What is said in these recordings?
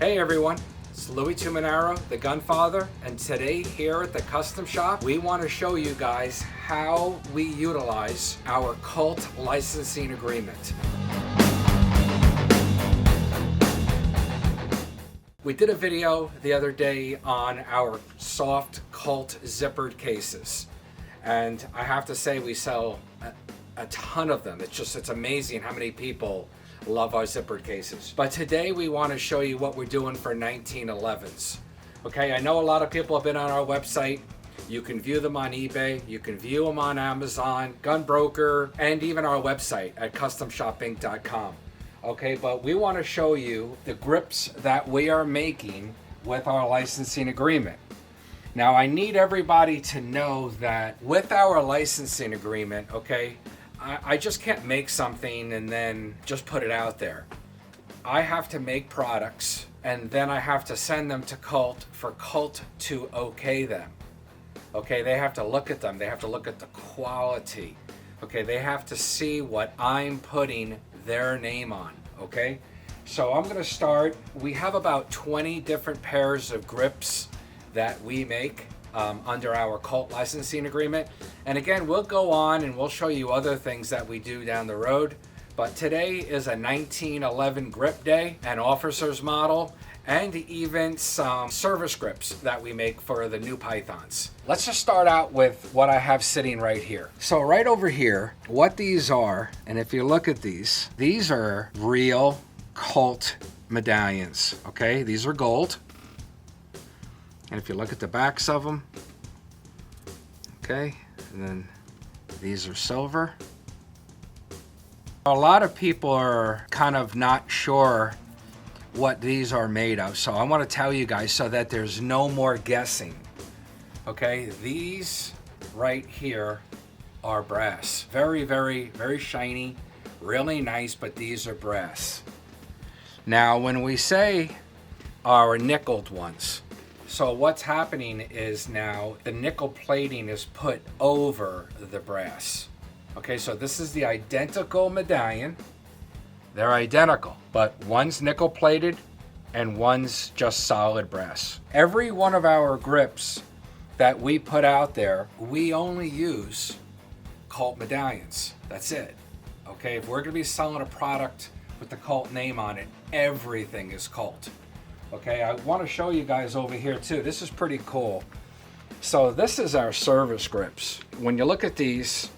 Hey everyone, it's Louis Tuminaro, the Gunfather, and today here at the Custom Shop, we want to show you guys how we utilize our Colt licensing agreement. We did a video the other day on our soft Colt zippered cases, and I have to say we sell a ton of them. It's amazing how many people love our zippered cases. But today we want to show you what we're doing for 1911s. Okay, I know a lot of people have been on our website. You can view them on eBay, you can view them on Amazon, Gunbroker, and even our website at customshopinc.com. Okay, but we want to show you the grips that we are making with our licensing agreement. Now, I need everybody to know that with our licensing agreement, okay, I just can't make something and then just put it out there. I have to make products and then I have to send them to Colt for Colt to okay them. Okay, they have to look at them. They have to look at the quality. Okay, they have to see what I'm putting their name on. Okay, so I'm going to start. We have about 20 different pairs of grips that we make under our Colt licensing agreement. And again, we'll go on and we'll show you other things that we do down the road. But today is a 1911 grip day, an officer's model, and even some service grips that we make for the new Pythons. Let's just start out with what I have sitting right here. So right over here, what these are, and if you look at these are real Colt medallions, okay? These are gold. And if you look at the backs of them, okay, and then these are silver. A lot of people are kind of not sure what these are made of, so I want to tell you guys so that there's no more guessing. Okay, these right here are brass. Very, very, very shiny, really nice, but these are brass. Now, when we say our nickeled ones, so what's happening is now the nickel plating is put over the brass. Okay, so this is the identical medallion. They're identical, but one's nickel plated and one's just solid brass. Every one of our grips that we put out there, we only use Colt medallions. That's it. Okay, if we're gonna be selling a product with the Colt name on it, everything is Colt. Okay, I want to show you guys over here too. This is pretty cool. So this is our service grips. When you look at these,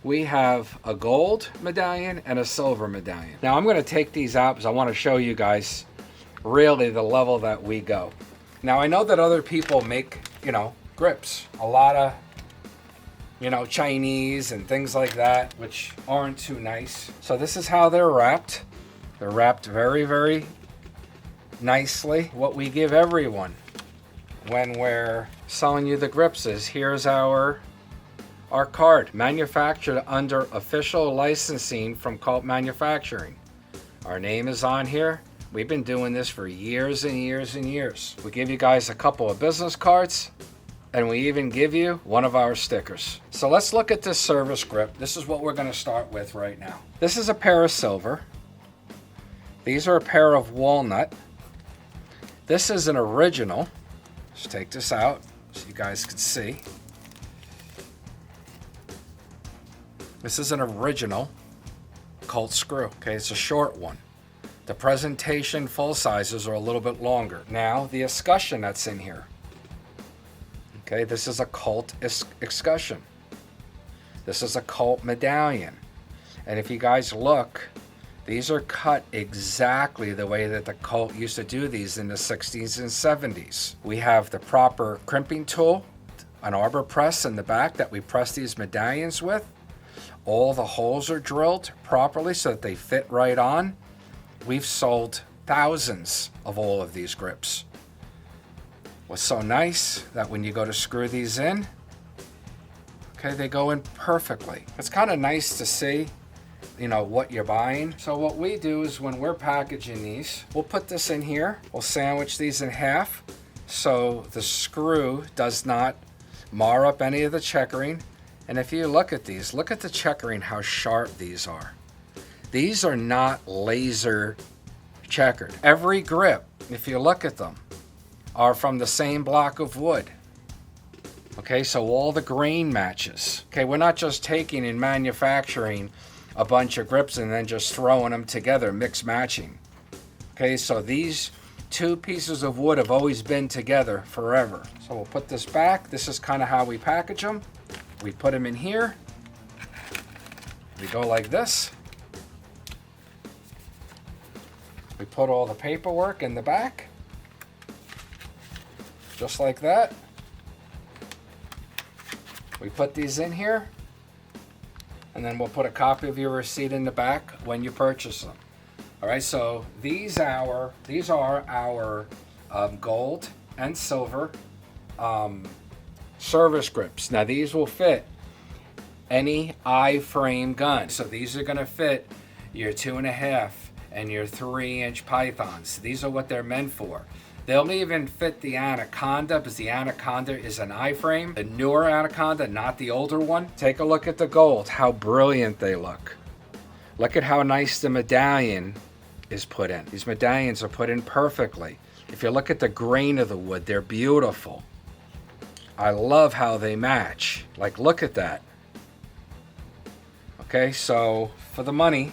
we have a gold medallion and a silver medallion. Now I'm going to take these out because I want to show you guys really the level that we go. Now I know that other people make, grips. A lot of, Chinese and things like that, which aren't too nice. So this is how they're wrapped. They're wrapped very, very nicely. What we give everyone when we're selling you the grips is here's our card, manufactured under official licensing from Colt Manufacturing. Our name is on here. We've been doing this for years and years and years. We give you guys a couple of business cards and we even give you one of our stickers. So let's look at this service grip. This is what we're going to start with right now. This is a pair of silver. These are a pair of walnut. This is an original. Let's take this out so you guys can see. This is an original Colt screw. Okay, it's a short one. The presentation full sizes are a little bit longer. Now, the escutcheon that's in here. Okay, this is a Colt escutcheon. This is a Colt medallion. And if you guys look, these are cut exactly the way that the Colt used to do these in the 60s and 70s. We have the proper crimping tool, an arbor press in the back that we press these medallions with. All the holes are drilled properly so that they fit right on. We've sold thousands of all of these grips. What's so nice that when you go to screw these in, okay, they go in perfectly. It's kind of nice to see what you're buying. So what we do is when we're packaging these, we'll put this in here. We'll sandwich these in half so the screw does not mar up any of the checkering. And if you look at these, look at the checkering, how sharp these are. These are not laser checkered. Every grip if you look at them, are from the same block of wood. Okay, so all the grain matches. Okay, we're not just taking and manufacturing a bunch of grips and then just throwing them together, mix matching. Okay, so these two pieces of wood have always been together forever. So we'll put this back. This is kind of how we package them. We put them in here. We go like this. We put all the paperwork in the back. Just like that. We put these in here. And then we'll put a copy of your receipt in the back when you purchase them. All right, so these are our gold and silver service grips. Now these will fit any I-frame gun. So these are gonna fit your 2.5 and your 3-inch pythons. These are what they're meant for. They'll even fit the Anaconda, because the Anaconda is an I-frame. The newer Anaconda, not the older one. Take a look at the gold, how brilliant they look. Look at how nice the medallion is put in. These medallions are put in perfectly. If you look at the grain of the wood, they're beautiful. I love how they match. Like, look at that. Okay, so for the money,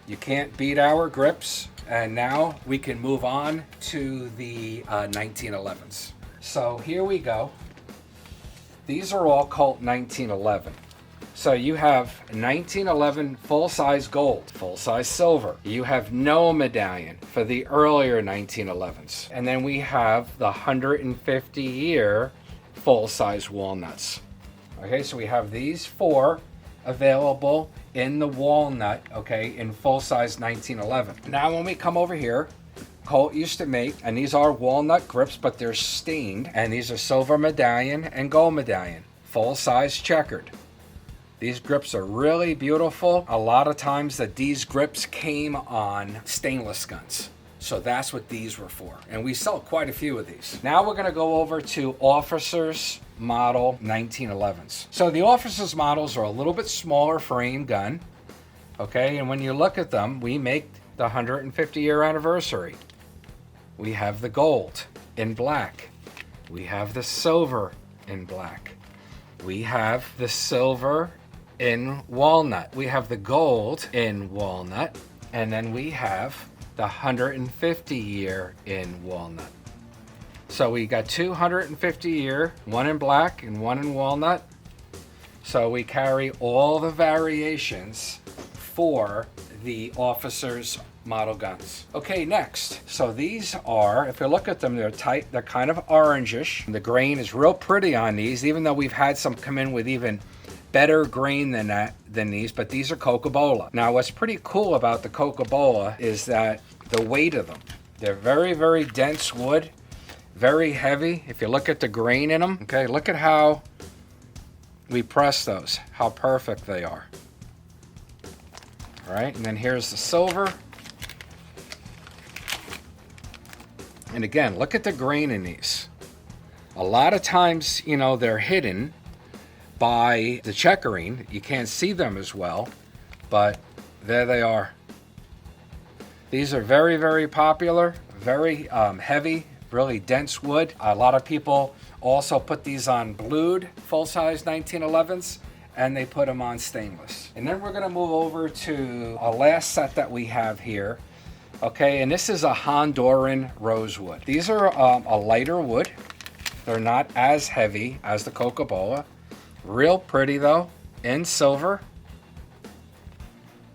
you can't beat our grips. And now we can move on to the 1911s. So here we go. These are all Colt 1911. So you have 1911 full-size gold, full-size silver. You have no medallion for the earlier 1911s. And then we have the 150-year full-size walnuts. Okay, so we have these four available in the walnut, okay, in full-size 1911. Now when we come over here, Colt used to make, and these are walnut grips, but they're stained, and these are silver medallion and gold medallion, full-size checkered. These grips are really beautiful. A lot of times that these grips came on stainless guns. So that's what these were for. And we sell quite a few of these. Now we're gonna go over to officers model 1911s. So the officers models are a little bit smaller frame gun. Okay, and when you look at them, we make the 150-year anniversary. We have the gold in black. We have the silver in black. We have the silver in walnut. We have the gold in walnut. And then we have the 150-year in walnut. So we got 250-year, one in black and one in walnut. So we carry all the variations for the officers' model guns. Okay, next. So these are, if you look at them, they're tight, they're kind of orangish. The grain is real pretty on these, even though we've had some come in with even better grain than these, but these are Coca-Cola. Now what's pretty cool about the Coca-Cola is that the weight of them. They're very, very dense wood, very heavy. If you look at the grain in them, okay, look at how we press those, how perfect they are. All right, and then here's the silver. And again, look at the grain in these. A lot of times, you know, they're hidden by the checkering. You can't see them as well, but there they are. These are very, very popular, very heavy, really dense wood. A lot of people also put these on blued full-size 1911s, and they put them on stainless. And then we're gonna move over to a last set that we have here. Okay, and this is a Honduran rosewood. These are a lighter wood. They're not as heavy as the Coca-Cola. Real pretty though, in silver.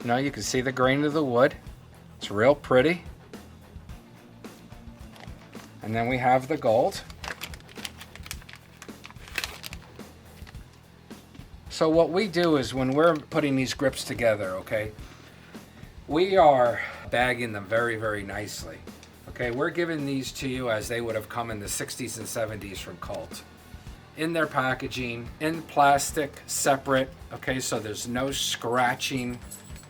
Now you can see the grain of the wood. It's real pretty. And then we have the gold. So what we do is when we're putting these grips together, okay, we are bagging them very, very nicely. Okay, we're giving these to you as they would have come in the 60s and 70s from Colt. In their packaging, in plastic, separate, okay, so there's no scratching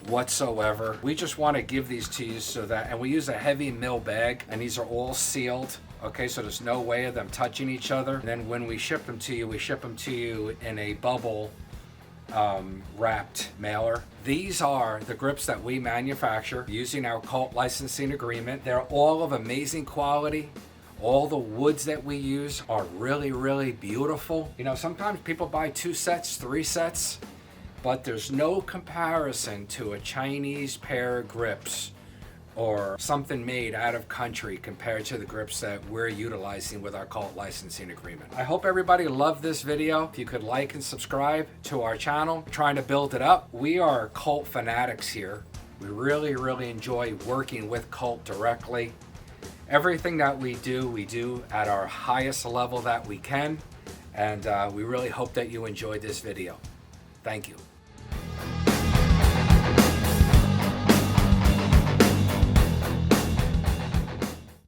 whatsoever. We just want to give these to you so that, and we use a heavy mill bag, and these are all sealed, okay, so there's no way of them touching each other. And then when we ship them to you, we ship them to you in a bubble wrapped mailer. These are the grips that we manufacture using our Colt licensing agreement. They're all of amazing quality. All the woods that we use are really, really beautiful. You know, sometimes people buy 2 sets, 3 sets, but there's no comparison to a Chinese pair of grips or something made out of country compared to the grips that we're utilizing with our Colt licensing agreement. I hope everybody loved this video. If you could like and subscribe to our channel, we're trying to build it up. We are Colt fanatics here. We really, really enjoy working with Colt directly. Everything that we do at our highest level that we can. And we really hope that you enjoyed this video. Thank you.